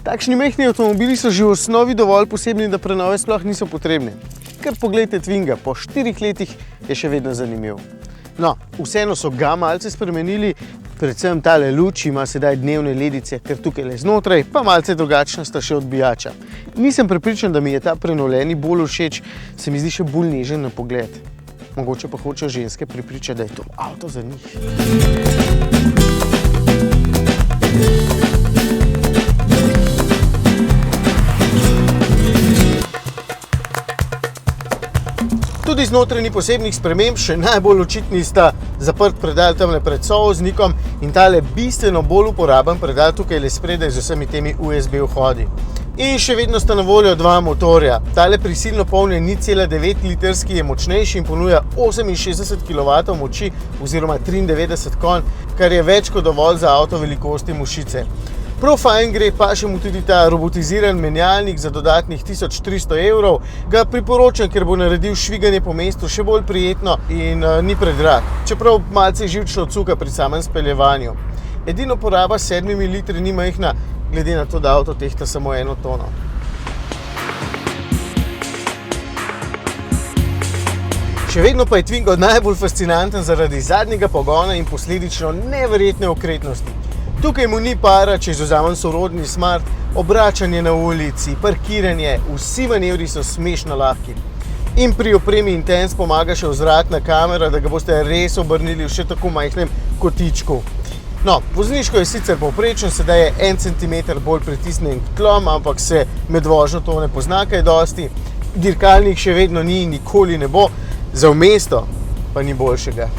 Takšni majhni avtomobili so že v osnovi dovolj posebni, da prenove sploh niso potrebne. Kar poglejte Twinga, po 4 letih je še vedno zanimiv. No, vseeno so ga malce spremenili, predvsem tale luč ima sedaj dnevne ledice, ker tukaj le znotraj, pa malce drugačna sta še odbijača. Nisem prepričan, da mi je ta prenovljeni bolj všeč, se mi zdi še bolj nežen na pogled. Mogoče pa hočejo ženske prepričati, da je to avto za njih. Tudi znotraj ni posebnih sprememb, še najbolj očitni sta zaprt predal tamle pred sovoznikom in tale bistveno bolj uporaben predal tukaj le spredaj z vsemi temi USB vhodi. In še vedno sta na voljo dva motorja. Tale prisilno polnjen 0,9 litrski je močnejši in ponuja 68 kW moči oziroma 93 konj, kar je več kot dovolj za avto velikosti mušice. Prav fajn gre, pa še mu tudi ta robotiziran menjalnik za dodatnih 1300 €. Ga priporočam, ker bo naredil šviganje po mestu še bolj prijetno in ni predrag, čeprav malce živčno cuka pri samem speljevanju. Edino poraba s 7 litri ni majhna, glede na to, da avto tehta samo 1 tono. Še vedno pa je Twingo najbolj fascinanten zaradi zadnjega pogona in posledično neverjetne okretnosti. Tukaj mu ni para, če izvzamem sorodni Smart, obračanje na ulici, parkiranje, vsi manevri so smešno lahki. In pri opremi Intense pomaga še vzvratna kamera, da ga boste res obrnili v še tako majhnem kotičku. No, vozniško je sicer povprečen, sedaj je 1 cm bolj pritisnen k tlom, ampak se med vožnjo to ne pozna kaj dosti. Dirkalnik še vedno ni in nikoli ne bo, za v mesto pa ni boljšega.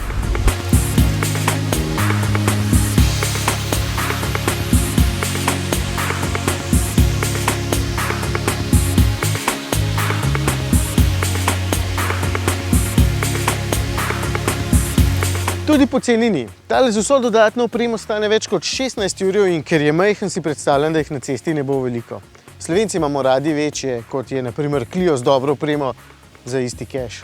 Tudi poceni ni. Tale z vso dodatno opremo stane več kot 16 € in ker je majhen, si predstavljam, da jih na cesti ne bo veliko. Slovenci imamo radi večje, kot je na primer Clio z dobro opremo za isti cash.